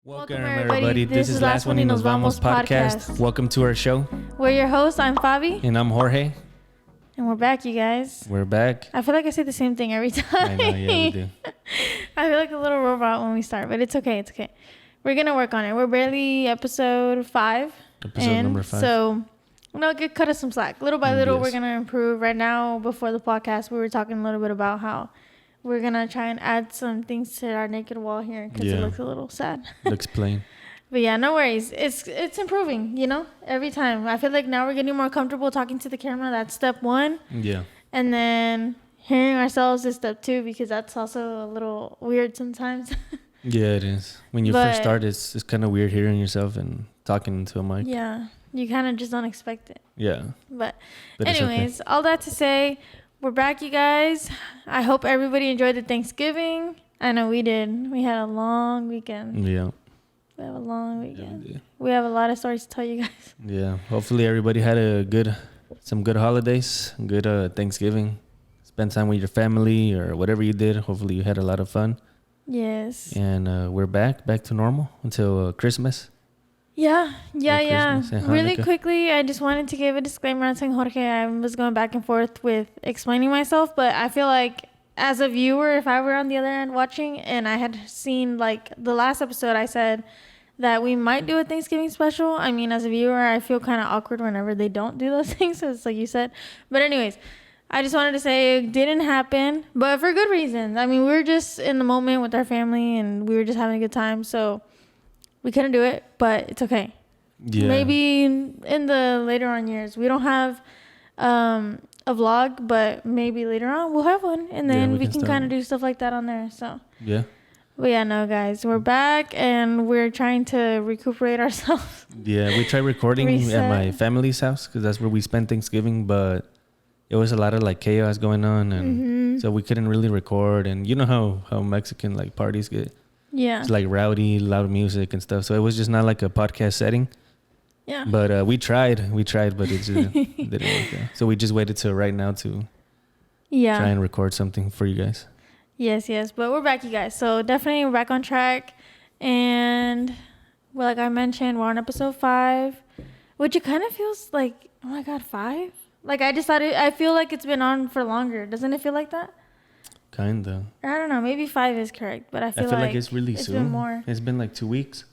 Welcome everybody. This is Last One y Nos Vamos podcast. Welcome to our show. We're your hosts. I'm Fabi. And I'm Jorge. And we're back, you guys. We're back. I feel like I say the same thing every time. I know, yeah, we do. I feel like a little robot when we start, but it's okay. It's okay. We're going to work on it. We're barely episode 5. Number 5. So, cut us some slack. Little by little, we're going to improve. Right now, before the podcast, we were talking a little bit about how we're going to try and add some things to our naked wall here because it looks a little sad. Looks plain. But yeah, no worries. It's improving, every time. I feel like now we're getting more comfortable talking to the camera. That's step 1. Yeah. And then hearing ourselves is step 2 because that's also a little weird sometimes. Yeah, it is. When you first start, it's kind of weird hearing yourself and talking into a mic. Yeah. You kind of just don't expect it. Yeah. But anyways, all that to say, we're back, you guys. I hope everybody enjoyed the Thanksgiving. I know we did. We had a long weekend. Yeah. We have a long weekend. Yeah, we have a lot of stories to tell you guys. Yeah. Hopefully everybody had some good holidays, good Thanksgiving. Spend time with your family or whatever you did. Hopefully you had a lot of fun. Yes. And we're back to normal until Christmas. Yeah. Really quickly, I just wanted to give a disclaimer on saying Jorge. I was going back and forth with explaining myself, but I feel like as a viewer, if I were on the other end watching and I had seen like the last episode, I said that we might do a Thanksgiving special. I mean, as a viewer, I feel kind of awkward whenever they don't do those things. It's like you said. But anyways, I just wanted to say it didn't happen, but for good reasons. I mean, we were just in the moment with our family and we were just having a good time. So we couldn't do it, but it's okay. Yeah. Maybe in the later on years, we don't have a vlog, but maybe later on we'll have one, and then we can kind of do stuff like that on there. So yeah. But yeah, no, guys, we're back and we're trying to recuperate ourselves. Yeah, we tried recording at my family's house because that's where we spent Thanksgiving, but it was a lot of like chaos going on, and so we couldn't really record. And you know how Mexican like parties get. Yeah. It's like rowdy, loud music and stuff. So it was just not like a podcast setting. Yeah. But we tried, but it just didn't work out. So we just waited till right now to try and record something for you guys. Yes. But we're back, you guys. So definitely we're back on track. And like I mentioned, we're on episode 5, which it kind of feels like, oh my God, 5? Like I feel like it's been on for longer. Doesn't it feel like that? Kinda. I don't know. Maybe 5 is correct, but I feel like it's really soon. Been more. It's been like 2 weeks.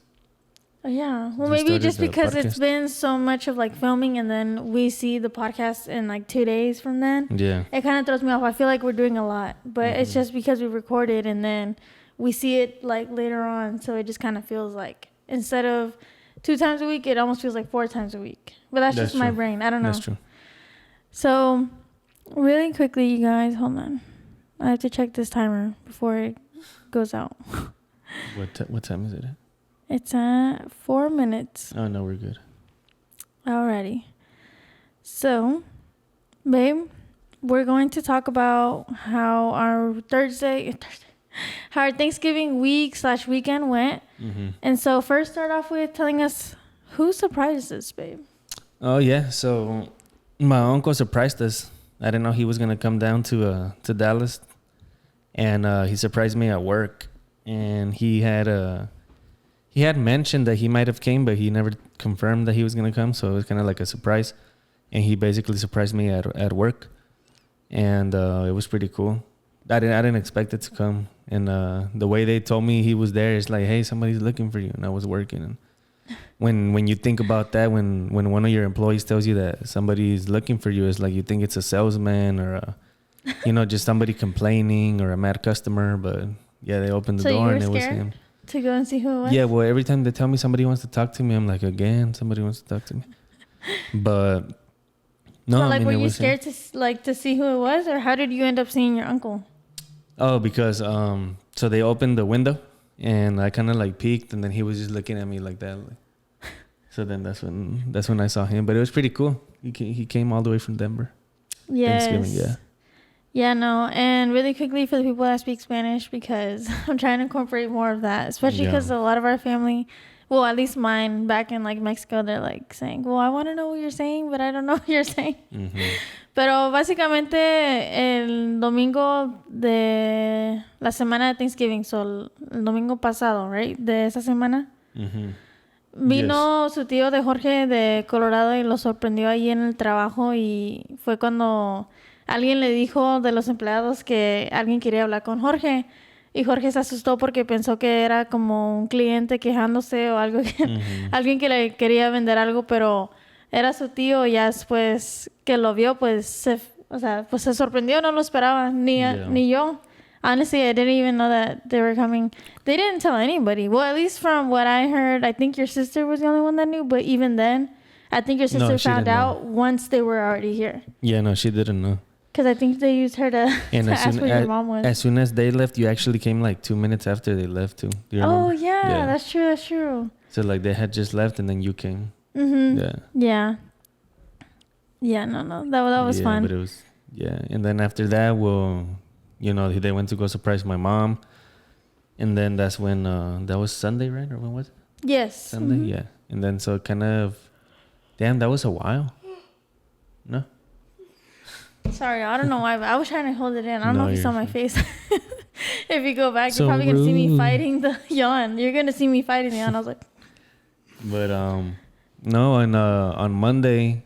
Oh, yeah. Well, maybe just because it's been so much of like filming, and then we see the podcast in like 2 days from then. Yeah. It kind of throws me off. I feel like we're doing a lot, but it's just because we recorded and then we see it like later on, so it just kind of feels like instead of 2 times a week, it almost feels like 4 times a week. But that's just my brain. I don't know. That's true. So, really quickly, you guys, hold on. I have to check this timer before it goes out. What time is it? It's at 4 minutes. Oh, no, we're good. Alrighty. So, babe, we're going to talk about how our how our Thanksgiving week/weekend went. Mm-hmm. And so first start off with telling us who surprised us, babe. Oh, yeah. So my uncle surprised us. I didn't know he was going to come down to Dallas. And he surprised me at work. And he had mentioned that he might have came, but he never confirmed that he was going to come. So it was kind of like a surprise. And he basically surprised me at work. And it was pretty cool. I didn't expect it to come. And the way they told me he was there, it's like, hey, somebody's looking for you. And I was working. And when you think about that, when one of your employees tells you that somebody's looking for you, it's like you think it's a salesman or just somebody complaining or a mad customer. But yeah, they opened the door and it was him. To go and see who it was? Yeah, well, every time they tell me somebody wants to talk to me, I'm like, again, somebody wants to talk to me. But no, so, were you scared to see who it was, or how did you end up seeing your uncle? Oh, because so they opened the window and I kind of like peeked, and then he was just looking at me like that. So then that's when I saw him. But it was pretty cool. He came all the way from Denver. Yes. Thanksgiving, yeah. Yeah, no, and really quickly for the people that speak Spanish, because I'm trying to incorporate more of that, especially because a lot of our family, well, at least mine back in like Mexico, they're like saying, well, I want to know what you're saying, but I don't know what you're saying. Mm-hmm. Pero básicamente el domingo de la semana de Thanksgiving, so el domingo pasado, right, de esa semana, Vino su tío de Jorge de Colorado y lo sorprendió ahí en el trabajo y fue cuando alguien le dijo de los empleados que alguien quería hablar con Jorge y Jorge se asustó porque pensó que era como un cliente quejándose o algo alguien que le quería vender algo, pero era su tío y ya después que lo vio pues se sorprendió, no lo esperaba ni yo. Honestly, I didn't even know that they were coming. They didn't tell anybody. Well, at least from what I heard, I think your sister was the only one that knew. But even then, I think your sister found out once they were already here. Yeah, no, she didn't know. Because I think they used her to ask where your mom was. As soon as they left, you actually came like 2 minutes after they left too. Do you remember? Oh, yeah, that's true. So like they had just left and then you came. Yeah. Yeah, no. That was fun. But it was, and then after that, they went to go surprise my mom. And then that's when, that was Sunday, right? Or when was it? Yes. Sunday, yeah. And then so kind of, damn, that was a while. No? Sorry, I don't know why, but I was trying to hold it in. I don't know if you saw my face. If you go back, you're probably going to see me fighting the yawn. You're going to see me fighting the yawn. I was like... But, no, and on Monday,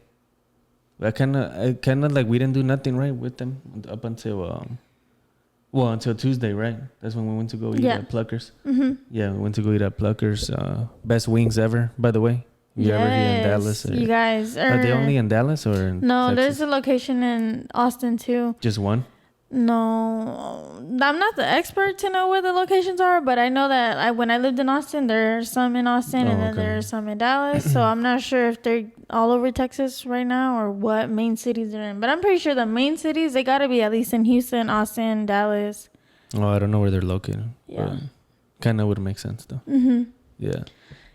I kind of like, we didn't do nothing, right, with them up until... until Tuesday, right? That's when we went to go eat at Pluckers. Yeah, we went to go eat at Pluckers. Best wings ever, by the way. You ever here in Dallas? You guys are they only in Dallas or in No, Texas? There's a location in Austin too. Just one? No, I'm not the expert to know where the locations are, but I know that when I lived in Austin, there's some in Austin and then there's some in Dallas. So I'm not sure if they're all over Texas right now or what main cities they're in. But I'm pretty sure the main cities, they got to be at least in Houston, Austin, Dallas. Oh, I don't know where they're located. Yeah. Kind of would make sense though. Yeah.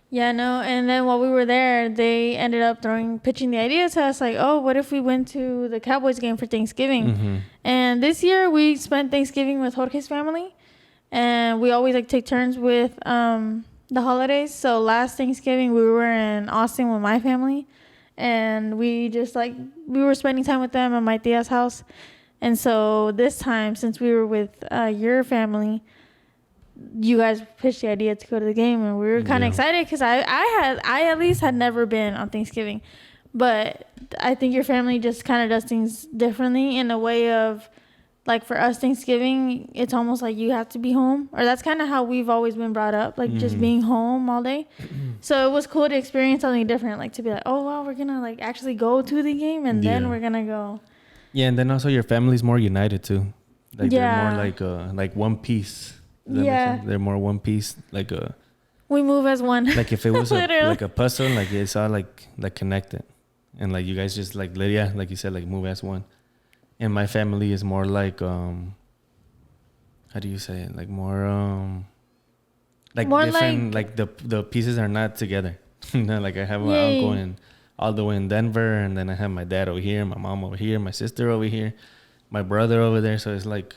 Yeah, no, and then while we were there, they ended up pitching the idea to us, like, oh, what if we went to the Cowboys game for Thanksgiving? And this year, we spent Thanksgiving with Jorge's family, and we always, like, take turns with the holidays. So last Thanksgiving, we were in Austin with my family, and we just, like, we were spending time with them at my tia's house. And so this time, since we were with your family, you guys pitched the idea to go to the game, and we were kind of excited because I at least had never been on Thanksgiving, but I think your family just kind of does things differently in a way of, like, for us, Thanksgiving, it's almost like you have to be home, or that's kind of how we've always been brought up, like just being home all day. So it was cool to experience something different, like to be like, oh wow, we're gonna like actually go to the game, and then we're gonna go. Yeah, and then also your family's more united too, like they're more like one piece. They're more one piece, like we move as one. Like if it was like a puzzle, like it's all like connected, and like you guys just like like you said, like move as one. And my family is more like how do you say it? Like more like more different. Like the pieces are not together. Like I have my uncle all the way in Denver, and then I have my dad over here, my mom over here, my sister over here, my brother over there. So it's like.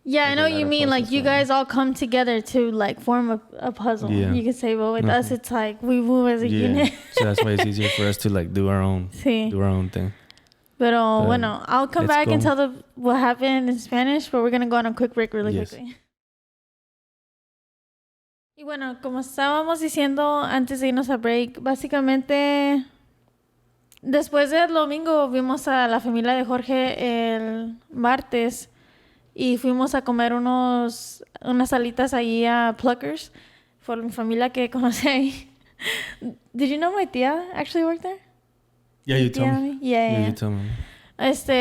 Yeah, like I know what you mean. Like, you guys all come together to, like, form a puzzle. Yeah. You could say, but with us, it's like we move as a unit. So that's why it's easier for us to, like, do our own thing. Pero, bueno, I'll come back and tell what happened in Spanish, but we're going to go on a quick break really quickly. Y bueno, como estábamos diciendo antes de irnos a break, básicamente, después del domingo vimos a la familia de Jorge el martes. Y fuimos a comer unas alitas ahí a Pluckers por mi familia que conocí ahí. Did you know my tía actually worked there? Yeah, you told me. Yeah, you told me.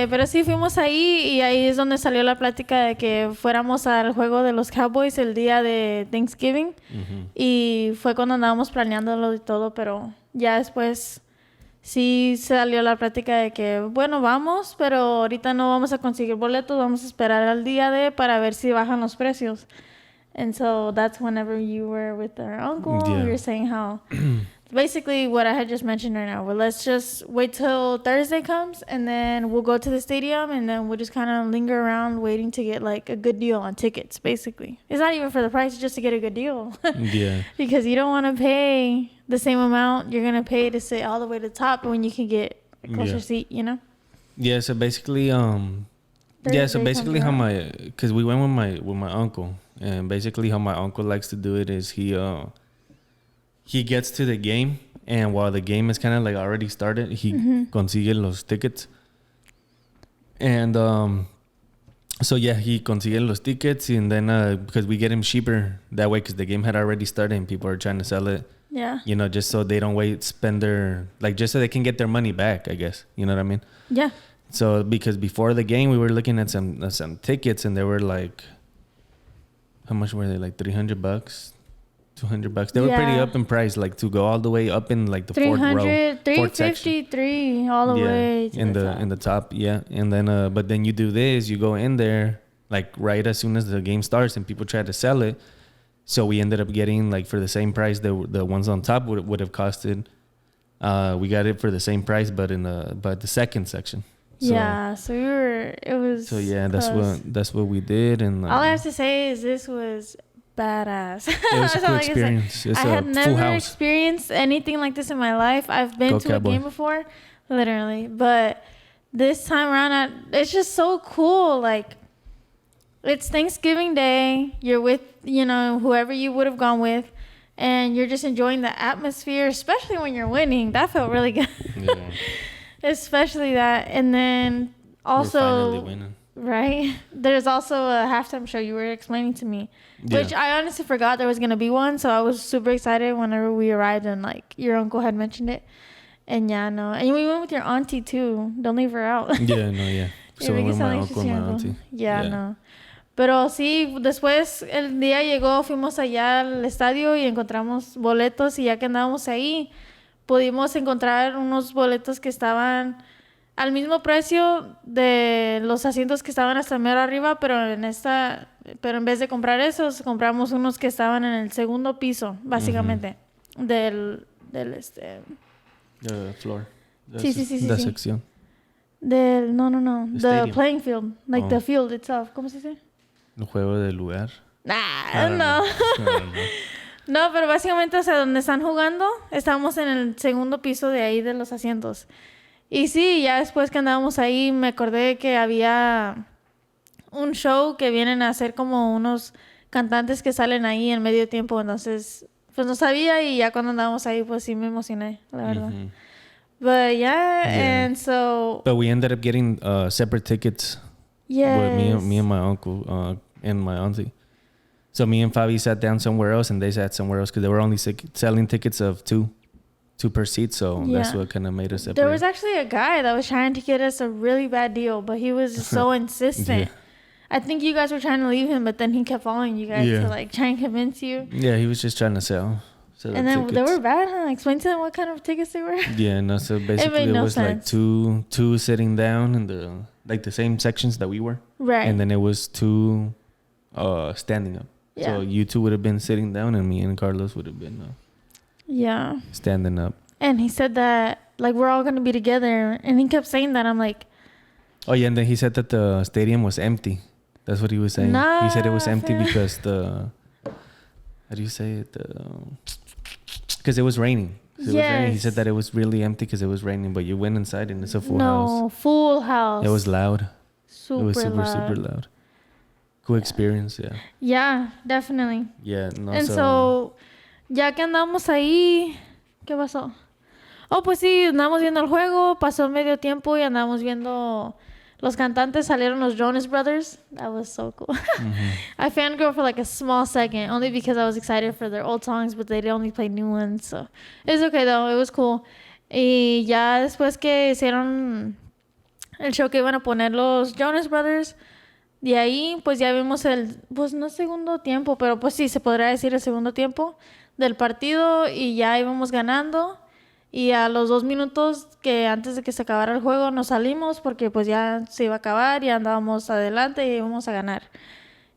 Pero sí, fuimos ahí y ahí es donde salió la plática de que fuéramos al juego de los Cowboys el día de Thanksgiving. Y fue cuando andábamos planeándolo y todo, pero ya después... Sí salió la plática de que, bueno, vamos, pero ahorita no vamos a conseguir boletos, vamos a esperar al día para ver si bajan los precios. And so that's whenever you were with our uncle, you were saying how, basically what I had just mentioned right now, well, let's just wait till Thursday comes, and then we'll go to the stadium, and then we'll just kind of linger around waiting to get, like, a good deal on tickets, basically. It's not even for the price, it's just to get a good deal. Because you don't want to pay the same amount you're going to pay to sit all the way to the top when you can get a closer seat, you know? Yeah, so basically, how because we went with my uncle, and basically how my uncle likes to do it is he he gets to the game, and while the game is kind of like already started, he consigue los tickets. And so yeah, he consigue los tickets, and then because we get him cheaper that way, because the game had already started and people are trying to sell it. Yeah. You know, just so they don't spend their, like, just so they can get their money back, I guess. You know what I mean? Yeah. So because before the game, we were looking at some tickets, and they were like, how much were they? Like $300, $200. They were pretty up in price, like to go all the way up in like the fourth row, 353 all the way to in the top. Yeah, and then but then you do this, you go in there like right as soon as the game starts, and people try to sell it. So we ended up getting, like, for the same price the ones on top would have costed. We got it for the same price, but the second section. So, yeah, so it was. So yeah, that's what we did, and all I have to say is this was badass. It was a cool experience. It's I had never experienced anything like this in my life. I've been to a game before, literally, but this time around, it's just so cool. Like, it's Thanksgiving Day. You're with, whoever you would have gone with, and you're just enjoying the atmosphere, especially when you're winning. That felt really good. Yeah. Especially that. And then also, we're finally winning. Right? There's also a halftime show you were explaining to me, which I honestly forgot there was going to be one. So I was super excited whenever we arrived and, like, your uncle had mentioned it. And yeah, no. And we went with your auntie too. Don't leave her out. Yeah, no, yeah. So we went with my uncle and my auntie. Yeah, no. Pero sí, después el día llegó, fuimos allá al estadio y encontramos boletos, y ya que andábamos ahí, pudimos encontrar unos boletos que estaban al mismo precio de los asientos que estaban hasta mero arriba, pero en vez de comprar esos, compramos unos que estaban en el segundo piso, básicamente, del floor. Sí. La sección. No. The playing field, like the field itself. ¿Cómo se dice? El juego del lugar. No. No, pero básicamente, o sea, donde están jugando, estábamos en el segundo piso de ahí de los asientos. Y sí, ya después que andábamos ahí, me acordé que había un show que vienen a hacer como unos cantantes que salen ahí en medio tiempo. Entonces, pues no sabía, y ya cuando andábamos ahí, pues sí me emocioné, la verdad. But and so... But we ended up getting separate tickets. Yes. With me and my uncle and my auntie. So me and Fabi sat down somewhere else, and they sat somewhere else because they were only selling tickets of two per seat. So that's what kind of made us separate. There was actually a guy that was trying to get us a really bad deal, but he was just so insistent. Yeah. I think you guys were trying to leave him, but then he kept following you guys to, like, try and convince you. Yeah, he was just trying to sell. And then they were bad, huh? Explain to them what kind of tickets they were. Yeah, no. So basically, it was sense. Like two sitting down in the same sections that we were. Right. And then it was two standing up. Yeah. So you two would have been sitting down, and me and Carlos would have been standing up. And he said that, like, we're all going to be together. And he kept saying that. I'm like... Oh, yeah. And then he said that the stadium was empty. That's what he was saying. He said it was empty because how do you say it? Because it was raining. So yes. He said that it was really empty because it was raining, but you went inside and it's a full house. No, full house. It was loud. It was super loud. Cool experience, yeah. Yeah, definitely. Yeah, no. And so, ya que andamos ahí, ¿qué pasó? Oh, pues sí, andamos viendo el juego, pasó medio tiempo y andamos viendo los cantantes, salieron los Jonas Brothers. That was so cool. I fangirled for like a small second, only because I was excited for their old songs, but they only played new ones, so it was okay though, it was cool. Y ya después que hicieron el show que iban a poner los Jonas Brothers, de ahí pues ya vimos pues no segundo tiempo, pero pues sí, se podría decir el segundo tiempo del partido, y ya íbamos ganando. Y a los 2 minutos que antes de que se acabara el juego nos salimos porque pues ya se iba a acabar y andábamos adelante y íbamos a ganar.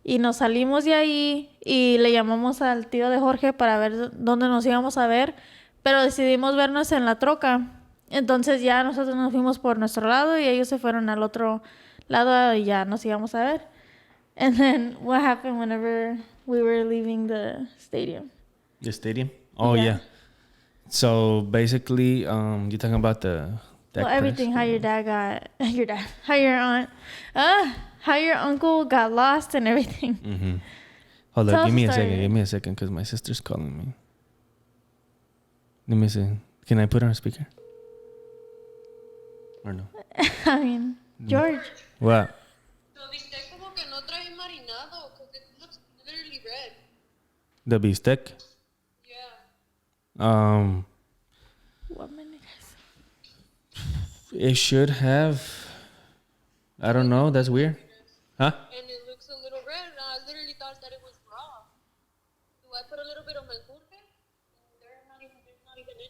Y nos salimos de ahí y le llamamos al tío de Jorge para ver dónde nos íbamos a ver, pero decidimos vernos en la troca. Entonces ya nosotros nos fuimos por nuestro lado y ellos se fueron al otro lado y ya nos íbamos a ver. And then what happened whenever we were leaving the stadium? The stadium? Oh, yeah. So basically, you're talking about everything. How your dad got how your uncle got lost and everything. Mm-hmm. Hold on, give me a second, because my sister's calling me. Let me see. Can I put on a speaker? Or no? I mean, George. What? So bistec como que no trae marinado because it looks literally red. The bistec? Yeah. What minute is It should have. I don't know. That's weird. Huh? And it looks a little red. And I literally thought that it was raw. Do I put a little bit of menjurje? There's not even in.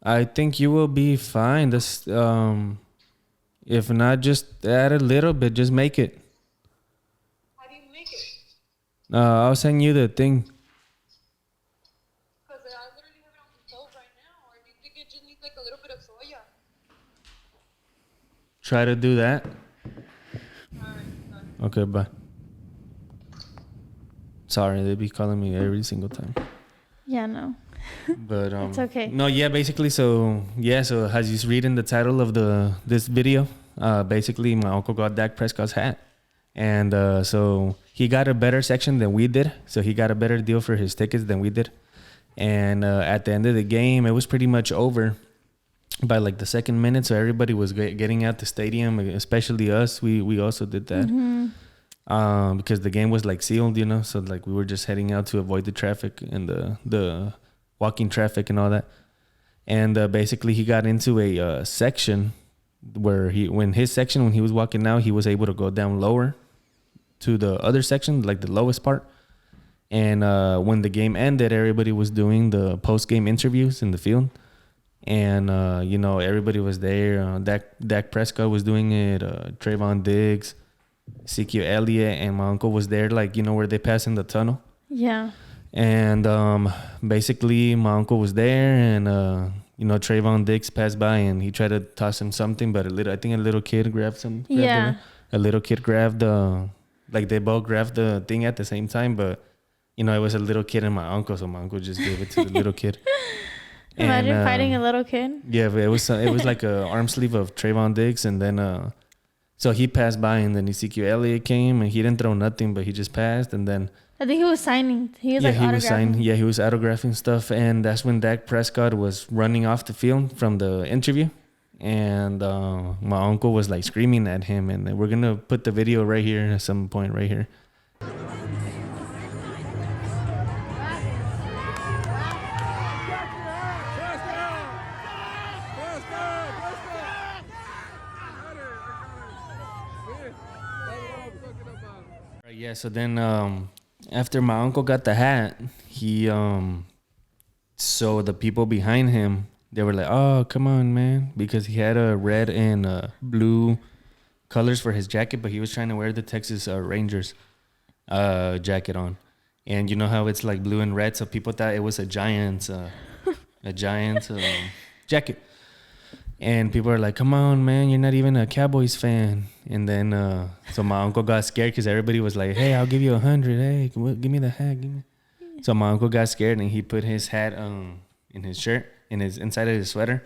I think you will be fine. This, if not, just add a little bit. Just make it. How do you make it? I'll send you the thing. Because I literally have it on the stove right now. Or do you think it just needs like a little bit of soya? Try to do that. Alright. Okay, bye. Sorry, they be calling me every single time. Yeah, no. But It's okay. No, yeah, basically, so as you read in the title of this video, basically my uncle got Dak Prescott's hat, and so he got a better section than we did. So he got a better deal for his tickets than we did, and at the end of the game, it was pretty much over by like the second minute. So everybody was getting out the stadium, especially us. We also did that. Mm-hmm. Because the game was like sealed, you know, so like we were just heading out to avoid the traffic and the walking traffic and all that. And basically he got into a section where when he was walking out, he was able to go down lower to the other section, like the lowest part. And when the game ended, everybody was doing the post-game interviews in the field. And, you know, everybody was there. Dak Prescott was doing it, Trayvon Diggs, Ezekiel Elliott, and my uncle was there, like, you know, where they pass in the tunnel. Yeah. And basically my uncle was there, and you know, Trayvon Diggs passed by and he tried to toss him something, but I think a little kid grabbed Yeah. a little kid grabbed like they both grabbed the thing at the same time, but you know, it was a little kid and my uncle, so my uncle just gave it to the little kid. Imagine fighting a little kid. Yeah, but it was like a arm sleeve of Trayvon Diggs, and then so he passed by, and then Ezekiel Elliott came, and he didn't throw nothing, but he just passed, and then I think he was signing. He was autographing. He was autographing stuff, and that's when Dak Prescott was running off the field from the interview, and my uncle was like screaming at him, and we're gonna put the video right here at some point right here. Yeah, so then after my uncle got the hat, he so the people behind him, they were like, "Oh, come on, man," because he had a red and blue colors for his jacket, but he was trying to wear the Texas Rangers jacket on, and you know how it's like blue and red, so people thought it was a Giants jacket. And people are like, "Come on, man, you're not even a Cowboys fan." And then, so my uncle got scared because everybody was like, "Hey, I'll give you 100. Hey, give me the hat. Give me." So my uncle got scared and he put his hat in his shirt, inside of his sweater,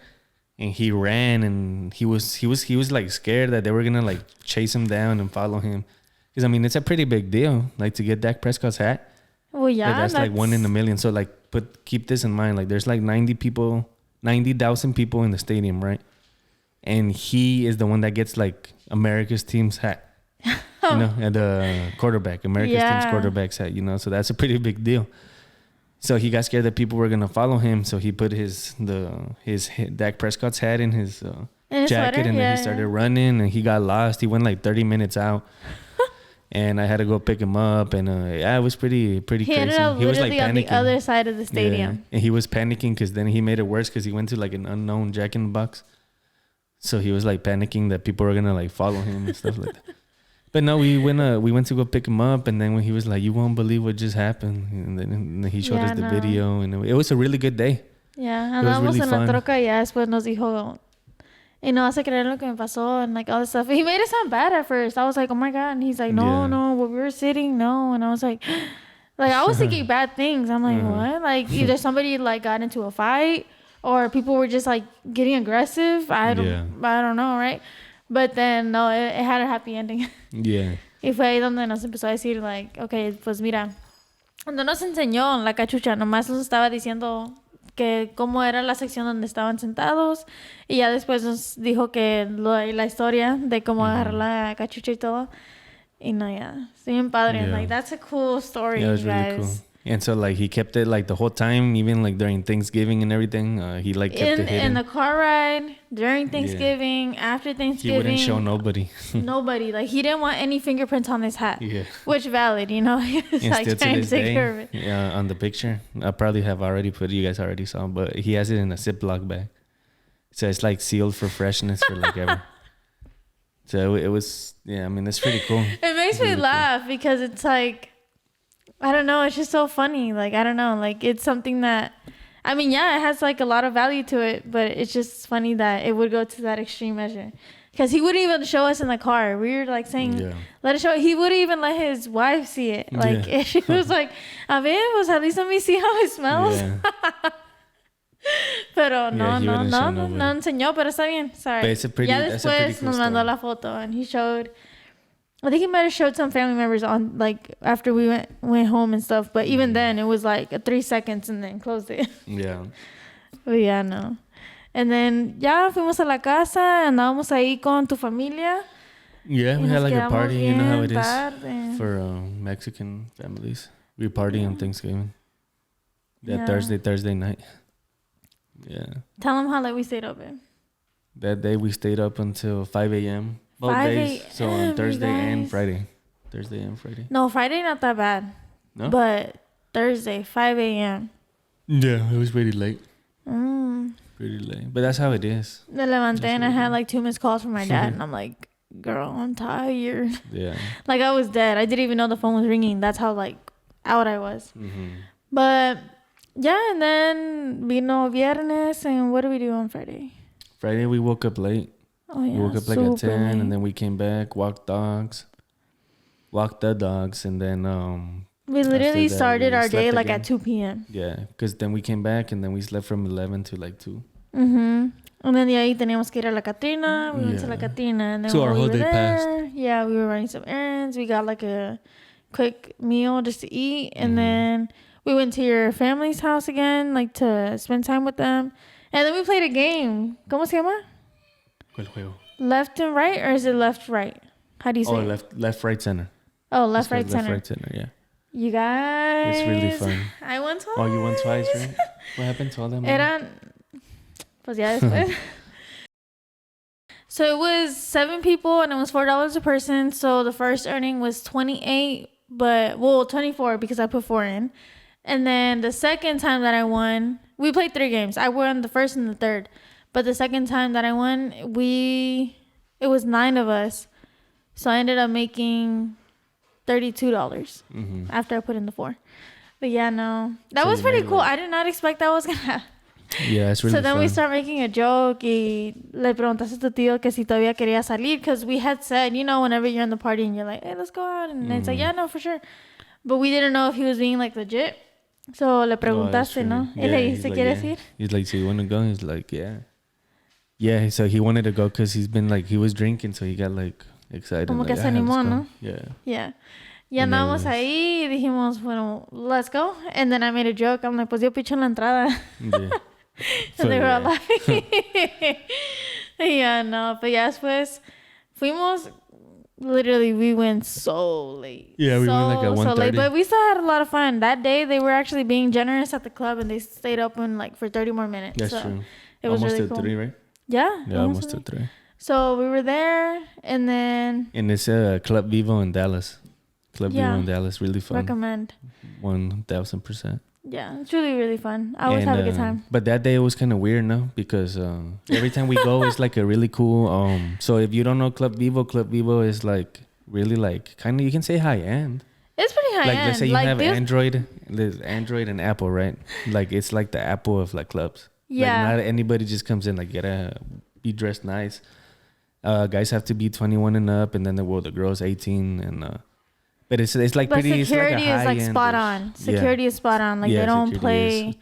and he ran. And he was like scared that they were gonna like chase him down and follow him, because I mean it's a pretty big deal, like to get Dak Prescott's hat. Well, yeah, that's like 1 in a million. So like, keep this in mind. Like, there's like 90,000 people in the stadium, right? And he is the one that gets like America's team's hat, you know, and the quarterback, America's team's quarterback's hat, you know. So that's a pretty big deal. So he got scared that people were gonna follow him, so he put his Dak Prescott's hat in his jacket, sweater? And then he started running, and he got lost. He went like 30 minutes out. And I had to go pick him up, and it was pretty crazy. He ended up he was like on the other side of the stadium. Yeah. And he was panicking because then he made it worse because he went to like an unknown Jack in the Box. So he was like panicking that people were gonna like follow him and stuff like that. But no, we went to go pick him up, and then when he was like, "You won't believe what just happened," and then he showed us the video, and it was a really good day. Yeah, andábamos en la troca y ya después nos dijo, "Y no vas a creer lo que me pasó," and like all this stuff. He made it sound bad at first. I was like, "Oh my God," and he's like, "No, when we were sitting, no," and I was like I was thinking bad things. I'm like, what? Like either somebody like got into a fight, or people were just like getting aggressive. I don't know, right? But then no, it had a happy ending. Yeah. Y fue ahí donde nos empezó a decir like, okay, pues mira, No nos enseñó la cachucha, nomás nos estaba diciendo que cómo era la sección donde estaban sentados y ya después nos dijo que la historia de cómo agarrar la cachucha y todo. Y no, yeah, it's bien padre. Yeah. Like, that's a cool story, Yeah, it was guys. really cool. And so, like, he kept it, like, the whole time, even, like, during Thanksgiving and everything. He, like, kept it hidden. In the car ride, during Thanksgiving, after Thanksgiving. He wouldn't show nobody. Nobody. Like, he didn't want any fingerprints on his hat. Yeah. Which valid, you know? He was, like, trying to take care of it. Yeah, on the picture. I probably have already put it. You guys already saw, but he has it in a Ziploc bag. So it's, like, sealed for freshness for, like, ever. So it was, yeah, I mean, it's pretty cool. It makes me laugh because it's, like... I don't know. It's just so funny. Like, I don't know. Like, it's something that, I mean, yeah, it has like a lot of value to it, but it's just funny that it would go to that extreme measure. Because he wouldn't even show us in the car. We were like saying, let it show. He wouldn't even let his wife see it. Like, she was like, a ver, pues at least let me see how it smells. Yeah. Pero no enseñó, pero está bien. Sorry. Ya después nos mandó la foto and he showed... I think he might have showed some family members on, like, after we went home and stuff. But even then, it was like 3 seconds and then closed it. Yeah. But yeah, no. And then, ya fuimos a la casa. Andábamos ahí con tu familia. Yeah, we had like a party. You know how it is for Mexican families. We party on Thanksgiving. That Thursday night. Yeah. Tell them how late we stayed up, babe. That day, we stayed up until 5 a.m. Both days. So on Thursday and Friday. Thursday and Friday. No, Friday not that bad. No? But Thursday, 5 a.m. Yeah, it was pretty late. Pretty late. But that's how it is. Me levanté and I had like 2 missed calls from my dad. And I'm like, girl, I'm tired. Yeah. Like, I was dead. I didn't even know the phone was ringing. That's how, like, out I was. Mm-hmm. But, yeah, and then vino viernes. And what did we do on Friday? Friday, we woke up late. Oh, yeah. We woke up like at 10 late. And then we came back, walked the dogs, and then we literally started our day like at 2 p.m. Yeah, because then we came back and then we slept from 11 to like 2. Mm-hmm. And then de ahí teníamos que ir a la Catrina. We went to la Catrina. And then so our whole day passed. Yeah, we were running some errands. We got like a quick meal just to eat. And then we went to your family's house again, like to spend time with them. And then we played a game. ¿Cómo se llama? ¿Cuál juego? Left and right, or is it left, right? How do you say it? Left, right, center. Oh, left, right, center. Left, right, center, yeah. You guys. It's really fun. I won twice. Oh, you won twice, right? What happened to all that money? Eran... Pues ya después. So it was 7 people and it was $4 a person. So the first earning was 28, 24 because I put 4 in. And then the second time that I won, we played 3 games. I won the first and the third. But the second time that I won, it was 9 of us. So I ended up making $32 after I put in the 4. But yeah, no. That was pretty cool. I did not expect that was going to happen. Yeah, it's really fun. So then we start making a joke y le preguntaste a tu tío que si todavía quería salir because we had said, you know, whenever you're in the party and you're like, hey, let's go out. And it's like, yeah, no, for sure. But we didn't know if he was being like legit. So le preguntaste, ¿no? Yeah, y le dijiste, ¿quieres ir? He's like, so you want to go? He's like, yeah. Yeah, so he wanted to go because he's been like, he was drinking, so he got like excited. Como like, que se animó, ¿no? Yeah. Yeah. Y andábamos ahí y dijimos, bueno, let's go. And then I made a joke. I'm like, pues yo picho en la entrada. Yeah. And they were all laughing. Yeah, no. But yeah, después fuimos. Literally, we went so late. Yeah, we went like at 1:30. So late, but we still had a lot of fun. That day, they were actually being generous at the club, and they stayed open like for 30 more minutes. That's so true. It was almost really till cool. 3, right? Yeah. Yeah, almost till 3. So we were there, and then... And it's Club Vivo in Dallas. Vivo in Dallas, really fun. Recommend. 1,000%. Yeah, it's really, really fun. I always have a good time. But that day it was kind of weird, no? Because every time we go, it's like a really cool... so if you don't know Club Vivo is like really like kind of, you can say high-end. It's pretty high-end. Like, let's say you have Android and Apple, right? Like, it's like the Apple of like clubs. Yeah. Like, not anybody just comes in, like, gotta be dressed nice. Guys have to be 21 and up, and then the girls 18 and... But it's like but pretty. Security it's like is like spot on. Security is spot on. Like they don't play.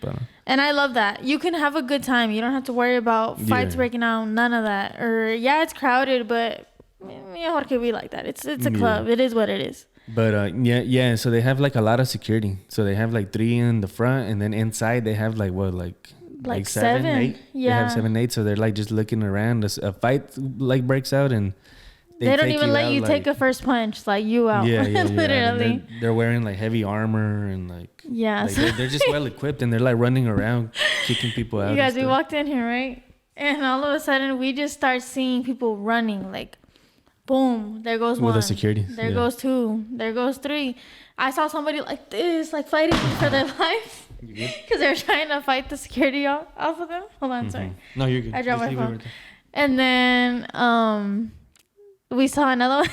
And I love that. You can have a good time. You don't have to worry about fights breaking out. None of that. Or it's crowded, but me and Jorge, we like that. It's a club. It is what it is. But yeah. So they have like a lot of security. So they have like 3 in the front, and then inside they have like what, like 7, 8. Yeah, they have 7, 8. So they're like just looking around. A fight like breaks out, and they don't even let you take a first punch, like you out. Yeah, Literally. They're wearing like heavy armor and like they're just well equipped, and they're like running around, kicking people out. You guys, we walked in here, right? And all of a sudden, we just start seeing people running. Like, boom, there goes one. With the security. There goes 2. There goes 3. I saw somebody like this, like fighting for their life. Because they were trying to fight the security off of them. Hold on, sorry. No, you're good. I dropped my phone. And then we saw another one.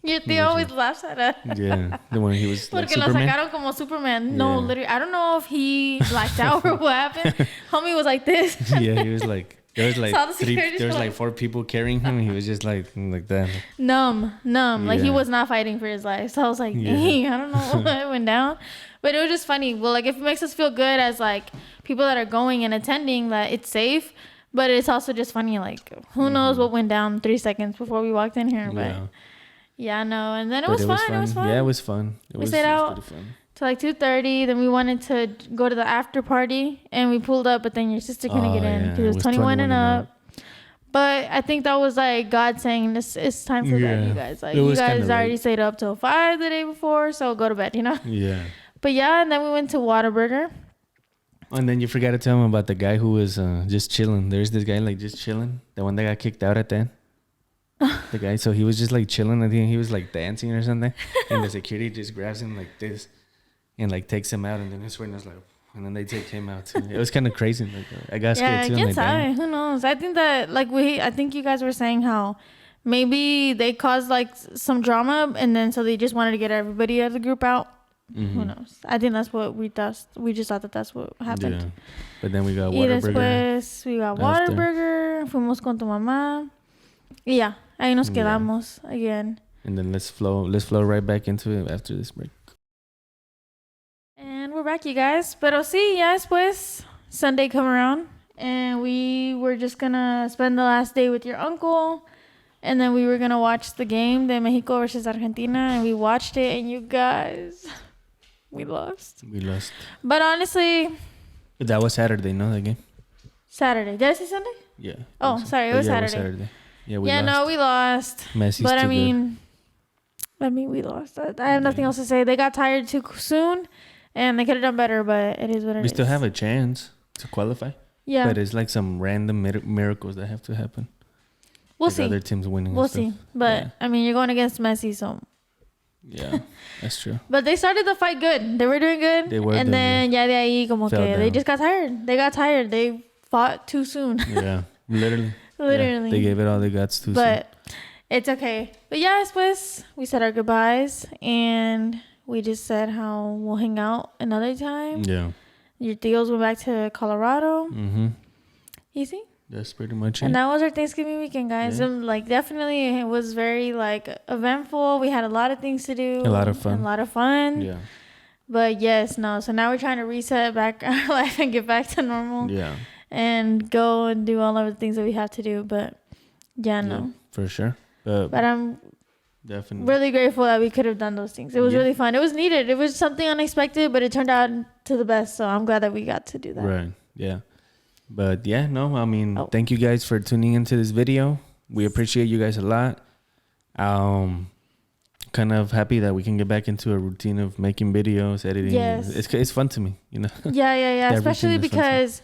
Your tío always laughs at us. Yeah, the one he was like Porque Superman. lo sacaron como Superman. No, literally, I don't know if he blacked out or what happened. Homie was like this. Yeah, he was like, there was like 4 people carrying him, and he was just like that. Numb. Like he was not fighting for his life. So I was like, dang, I don't know what went down. But it was just funny. Well, like if it makes us feel good as like people that are going and attending that it's safe, but it's also just funny. Like who knows what went down 3 seconds before we walked in here. But yeah, no. And then it was fun. It was fun. Yeah, it was fun. We stayed out till like 2:30. Then we wanted to go to the after party, and we pulled up, but then your sister couldn't get in because it was 21 and up. But I think that was like God saying, it's time for bed, you guys. Like you guys already stayed up till 5 the day before, so go to bed, you know? Yeah. But yeah, and then we went to Whataburger. And then you forgot to tell him about the guy who was just chilling. There's this guy like just chilling. The one that got kicked out at the end. The guy, so he was just like chilling. I think he was like dancing or something. And the security just grabs him like this and like takes him out. And then his was like, and then they take him out too. It was kind of crazy. Like I got scared too. Yeah, who knows? I think that like I think you guys were saying how maybe they caused like some drama, and then so they just wanted to get everybody of the group out. Who knows? I think that's what we thought. We just thought that that's what happened. Yeah. But then we got Whataburger. Después we got Whataburger. Fuimos con tu mamá. Y ya, ahí nos quedamos again. And then let's flow right back into it after this break. And we're back, you guys. Pero sí, ya después Sunday come around, and we were just gonna spend the last day with your uncle. And then we were gonna watch the game, the Mexico versus Argentina, and we watched it, and you guys, we lost. But honestly, that was Saturday, no, that game. Saturday. Did I say Sunday? Yeah. Oh, sorry, it was Saturday. Yeah, we lost. No, we lost. Messi's but too good. We lost. I have nothing else to say. They got tired too soon, and they could have done better. But it is what it is. We still have a chance to qualify. Yeah. But it's like some random miracles that have to happen. We'll see. Other teams winning. We'll see. But you're going against Messi, so. Yeah, that's true. But they started the fight good. They were doing good. They were. And then ya de ahí como que they just got tired. They fought too soon. Yeah, literally. Literally. Yeah, they gave it all they got too soon. But it's okay. But yeah, después we said our goodbyes, and we just said how we'll hang out another time. Yeah. Your tíos went back to Colorado. Mm-hmm. Easy. That's pretty much it. And that was our Thanksgiving weekend, guys. Yeah. Definitely it was very eventful. We had a lot of things to do. A lot of fun. Yeah. But so now we're trying to reset back our life and get back to normal. Yeah. And go and do all of the things that we have to do. But yeah, for sure. But I'm definitely really grateful that we could have done those things. It was really fun. It was needed. It was something unexpected, but it turned out to the best. So I'm glad that we got to do that. Right. Yeah. But thank you guys for tuning into this video. We appreciate you guys a lot. Kind of happy that we can get back into a routine of making videos, editing. Yes. It's fun to me, you know. Yeah. Especially because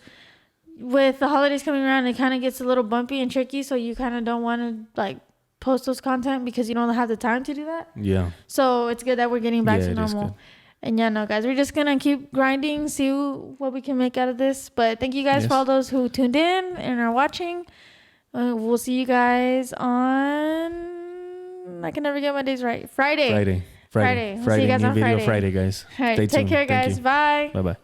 with the holidays coming around, it kind of gets a little bumpy and tricky. So you kind of don't want to post those content because you don't have the time to do that. Yeah. So it's good that we're getting back to normal. And guys, we're just going to keep grinding, see what we can make out of this. But thank you guys for all those who tuned in and are watching. We'll see you guys on, I can never get my days right, Friday. We'll see you guys on Friday, Friday. guys. All right, take care, guys. Bye. Bye-bye.